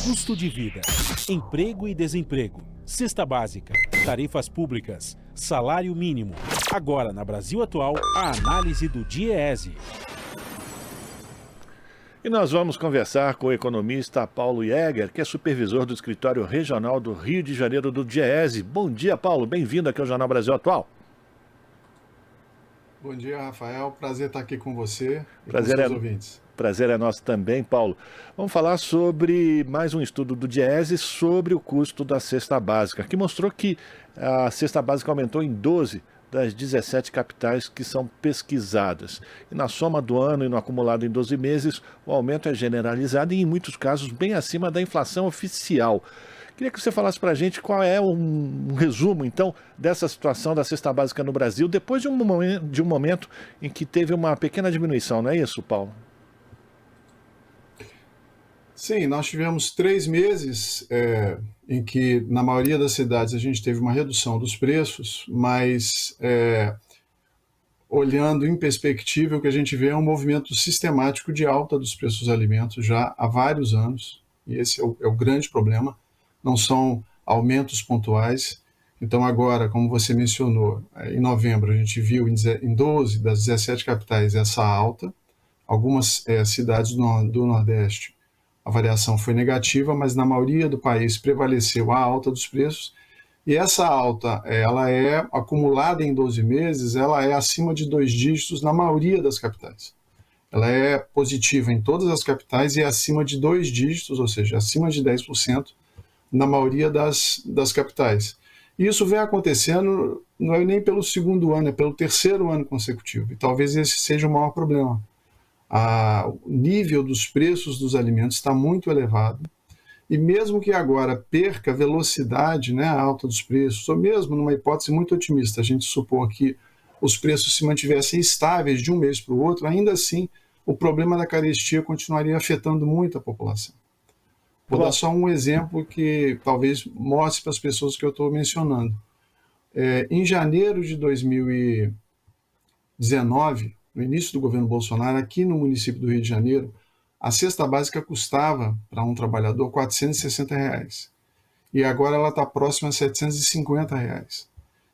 custo de vida, emprego e desemprego, cesta básica, tarifas públicas, salário mínimo. Agora, na Brasil Atual, a análise do DIEESE. E nós vamos conversar com o economista Paulo Jäger, que é supervisor do Escritório Regional do Rio de Janeiro do DIEESE. Bom dia, Paulo. Bem-vindo aqui ao Jornal Brasil Atual. Bom dia, Rafael. Prazer estar aqui com você e Prazer com os seus ouvintes. Prazer é nosso também, Paulo. Vamos falar sobre mais um estudo do DIEESE sobre o custo da cesta básica, que mostrou que a cesta básica aumentou em 12 das 17 capitais que são pesquisadas. E na soma do ano e no acumulado em 12 meses, o aumento é generalizado e, em muitos casos, bem acima da inflação oficial. Queria que você falasse para a gente qual é um resumo, então, dessa situação da cesta básica no Brasil, depois de um momento em que teve uma pequena diminuição, não é isso, Paulo? Sim, nós tivemos 3 meses em que, na maioria das cidades, a gente teve uma redução dos preços, mas olhando em perspectiva, o que a gente vê é um movimento sistemático de alta dos preços dos alimentos já há vários anos, e esse é o grande problema, não são aumentos pontuais. Então agora, como você mencionou, em novembro a gente viu em 12 das 17 capitais essa alta, algumas cidades do Nordeste a variação foi negativa, mas na maioria do país prevaleceu a alta dos preços, e essa alta, ela é acumulada em 12 meses, ela é acima de 2 dígitos na maioria das capitais. Ela é positiva em todas as capitais e é acima de 2 dígitos, ou seja, acima de 10% na maioria das capitais. E isso vem acontecendo, não é nem pelo segundo ano, é pelo terceiro ano consecutivo, e talvez esse seja o maior problema. O nível dos preços dos alimentos está muito elevado, e mesmo que agora perca velocidade, né, a alta dos preços, ou mesmo numa hipótese muito otimista, a gente supor que os preços se mantivessem estáveis de um mês para o outro, ainda assim o problema da carestia continuaria afetando muito a população. Vou dar só um exemplo que talvez mostre para as pessoas que eu estou mencionando. Em janeiro de 2019, no início do governo Bolsonaro, aqui no município do Rio de Janeiro, a cesta básica custava para um trabalhador R$ 460. E agora ela está próxima a R$ 750.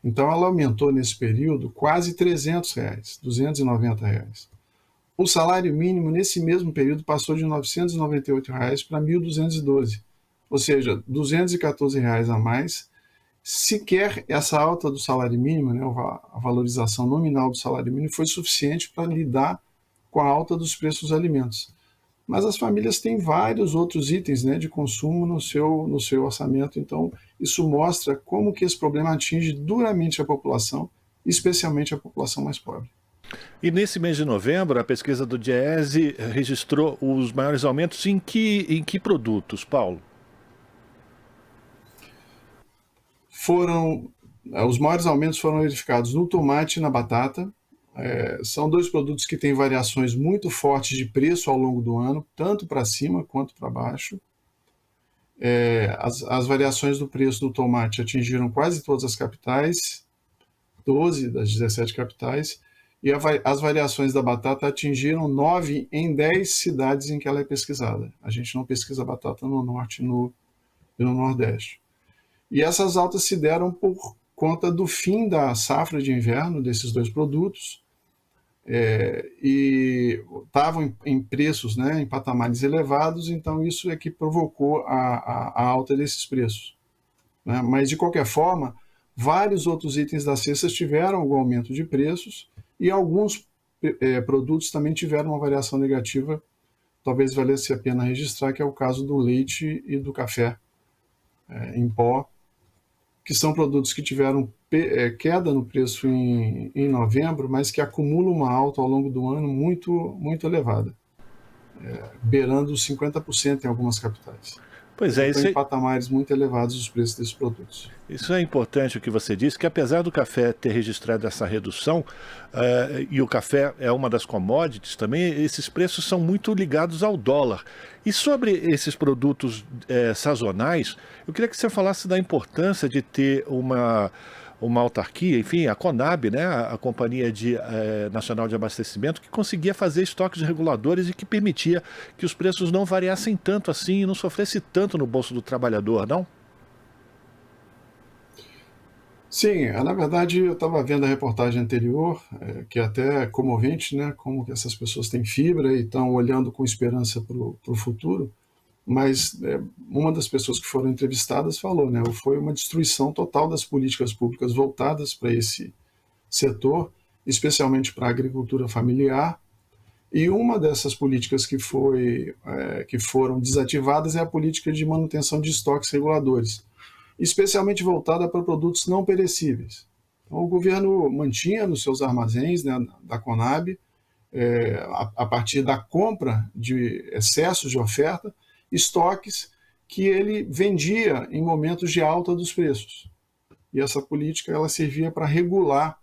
Então ela aumentou nesse período quase R$ 300, R$ 290. O salário mínimo nesse mesmo período passou de R$ 998 para R$ 1.212, ou seja, R$ 214 a mais. Sequer essa alta do salário mínimo, né, a valorização nominal do salário mínimo, foi suficiente para lidar com a alta dos preços dos alimentos. Mas as famílias têm vários outros itens, né, de consumo no seu orçamento, então isso mostra como que esse problema atinge duramente a população, especialmente a população mais pobre. E nesse mês de novembro, a pesquisa do DIEESE registrou os maiores aumentos em que produtos, Paulo? Os maiores aumentos foram verificados no tomate e na batata. São 2 produtos que têm variações muito fortes de preço ao longo do ano, tanto para cima quanto para baixo. As variações do preço do tomate atingiram quase todas as capitais, 12 das 17 capitais, e as variações da batata atingiram 9 em 10 cidades em que ela é pesquisada. A gente não pesquisa batata no Norte e no Nordeste. E essas altas se deram por conta do fim da safra de inverno desses 2 produtos, e estavam em preços, né, em patamares elevados, então isso é que provocou a alta desses preços, né? Mas, de qualquer forma, vários outros itens da cesta tiveram algum aumento de preços e alguns produtos também tiveram uma variação negativa, talvez valesse a pena registrar, que é o caso do leite e do café em pó, que são produtos que tiveram queda no preço em novembro, mas que acumulam uma alta ao longo do ano muito, muito elevada, beirando os 50% em algumas capitais. Pois é, em patamares muito elevados os preços desses produtos. Isso é importante o que você disse, que apesar do café ter registrado essa redução, e o café é uma das commodities também, esses preços são muito ligados ao dólar. E sobre esses produtos sazonais, eu queria que você falasse da importância de ter uma autarquia, enfim, a Conab, né, a Companhia Nacional de Abastecimento, que conseguia fazer estoques reguladores e que permitia que os preços não variassem tanto assim e não sofresse tanto no bolso do trabalhador, não? Sim, na verdade eu estava vendo a reportagem anterior, que é até comovente, né, como que essas pessoas têm fibra e estão olhando com esperança para o futuro, mas uma das pessoas que foram entrevistadas falou, né, foi uma destruição total das políticas públicas voltadas para esse setor, especialmente para a agricultura familiar, e uma dessas políticas que foram desativadas é a política de manutenção de estoques reguladores, especialmente voltada para produtos não perecíveis. Então, o governo mantinha nos seus armazéns, né, da Conab, a partir da compra de excessos de oferta, estoques que ele vendia em momentos de alta dos preços. E essa política ela servia para regular,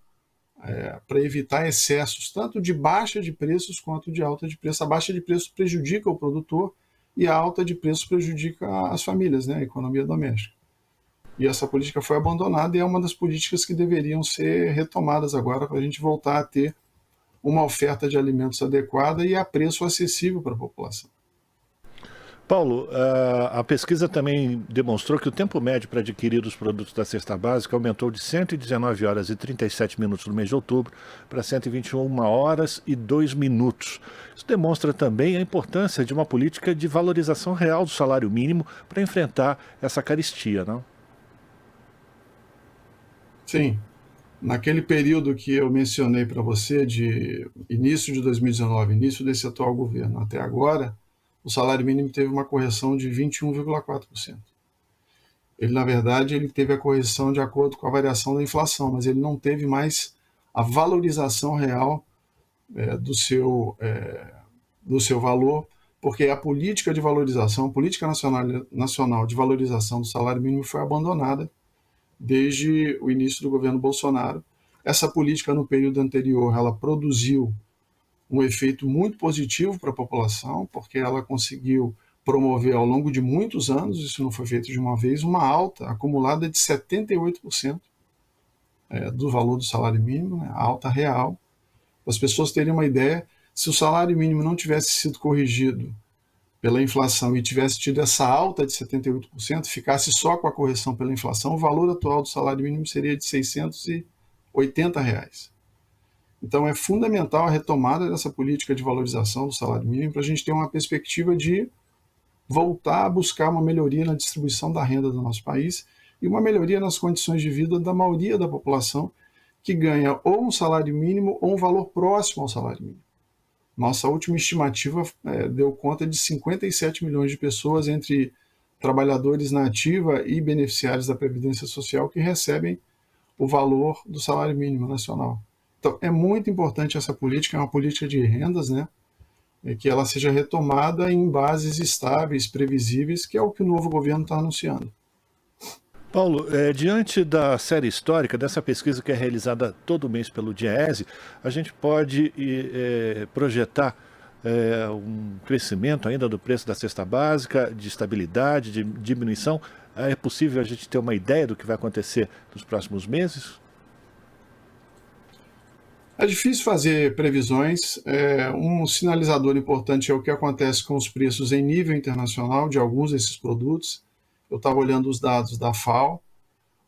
para evitar excessos, tanto de baixa de preços quanto de alta de preço. A baixa de preço prejudica o produtor e a alta de preço prejudica as famílias, né, a economia doméstica. E essa política foi abandonada e é uma das políticas que deveriam ser retomadas agora para a gente voltar a ter uma oferta de alimentos adequada e a preço acessível para a população. Paulo, a pesquisa também demonstrou que o tempo médio para adquirir os produtos da cesta básica aumentou de 119 horas e 37 minutos no mês de outubro para 121 horas e 2 minutos. Isso demonstra também a importância de uma política de valorização real do salário mínimo para enfrentar essa carestia, não? Sim, naquele período que eu mencionei para você, de início de 2019, início desse atual governo até agora, o salário mínimo teve uma correção de 21,4%. Ele, na verdade, ele teve a correção de acordo com a variação da inflação, mas ele não teve mais a valorização real do seu valor, porque a política de valorização, a política nacional de valorização do salário mínimo foi abandonada desde o início do governo Bolsonaro. Essa política, no período anterior, ela produziu um efeito muito positivo para a população, porque ela conseguiu promover ao longo de muitos anos, isso não foi feito de uma vez, uma alta acumulada de 78% do valor do salário mínimo, né, a alta real. Para as pessoas terem uma ideia, se o salário mínimo não tivesse sido corrigido pela inflação e tivesse tido essa alta de 78%, ficasse só com a correção pela inflação, o valor atual do salário mínimo seria de R$680. Então é fundamental a retomada dessa política de valorização do salário mínimo para a gente ter uma perspectiva de voltar a buscar uma melhoria na distribuição da renda do nosso país e uma melhoria nas condições de vida da maioria da população que ganha ou um salário mínimo ou um valor próximo ao salário mínimo. Nossa última estimativa deu conta de 57 milhões de pessoas entre trabalhadores na ativa e beneficiários da Previdência Social que recebem o valor do salário mínimo nacional. Então, é muito importante essa política, é uma política de rendas, né? Que ela seja retomada em bases estáveis, previsíveis, que é o que o novo governo está anunciando. Paulo, diante da série histórica, dessa pesquisa que é realizada todo mês pelo DIEESE, a gente pode projetar um crescimento ainda do preço da cesta básica, de estabilidade, de diminuição. É possível a gente ter uma ideia do que vai acontecer nos próximos meses? É difícil fazer previsões. Um sinalizador importante é o que acontece com os preços em nível internacional de alguns desses produtos. Eu estava olhando os dados da FAO.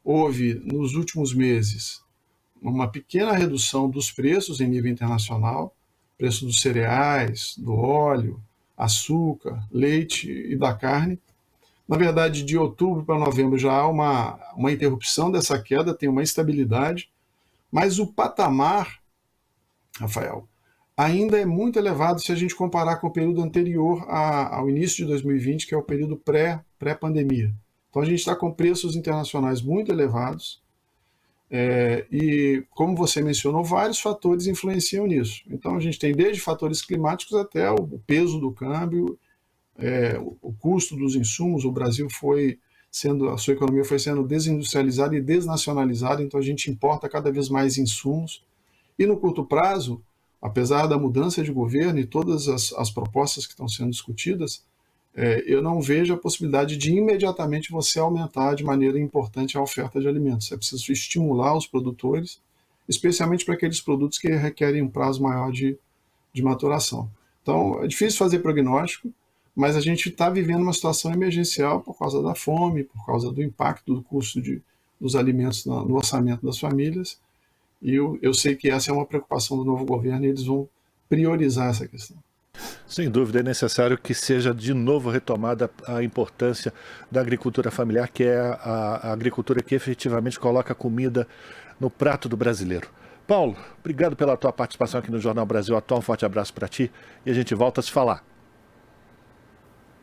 Houve, nos últimos meses, uma pequena redução dos preços em nível internacional, preço dos cereais, do óleo, açúcar, leite e da carne. Na verdade, de outubro para novembro já há uma interrupção dessa queda, tem uma estabilidade, mas o patamar, Rafael, ainda é muito elevado se a gente comparar com o período anterior ao início de 2020, que é o período pré-pandemia. Então a gente está com preços internacionais muito elevados e, como você mencionou, vários fatores influenciam nisso. Então a gente tem desde fatores climáticos até o peso do câmbio, o custo dos insumos. O Brasil a sua economia foi sendo desindustrializada e desnacionalizada, então a gente importa cada vez mais insumos. E no curto prazo, apesar da mudança de governo e todas as propostas que estão sendo discutidas, eu não vejo a possibilidade de imediatamente você aumentar de maneira importante a oferta de alimentos. É preciso estimular os produtores, especialmente para aqueles produtos que requerem um prazo maior de maturação. Então, é difícil fazer prognóstico, mas a gente está vivendo uma situação emergencial por causa da fome, por causa do impacto do custo dos alimentos no orçamento das famílias, e eu sei que essa é uma preocupação do novo governo e eles vão priorizar essa questão. Sem dúvida, é necessário que seja de novo retomada a importância da agricultura familiar, que é a agricultura que efetivamente coloca comida no prato do brasileiro. Paulo, obrigado pela tua participação aqui no Jornal Brasil Atual. Um forte abraço para ti e a gente volta a se falar.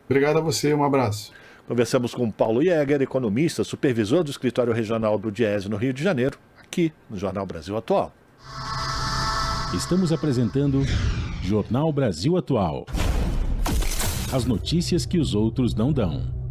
Obrigado a você, um abraço. Conversamos com Paulo Jäger, economista, supervisor do Escritório Regional do Diese no Rio de Janeiro, aqui no Jornal Brasil Atual. Estamos apresentando Jornal Brasil Atual. As notícias que os outros não dão.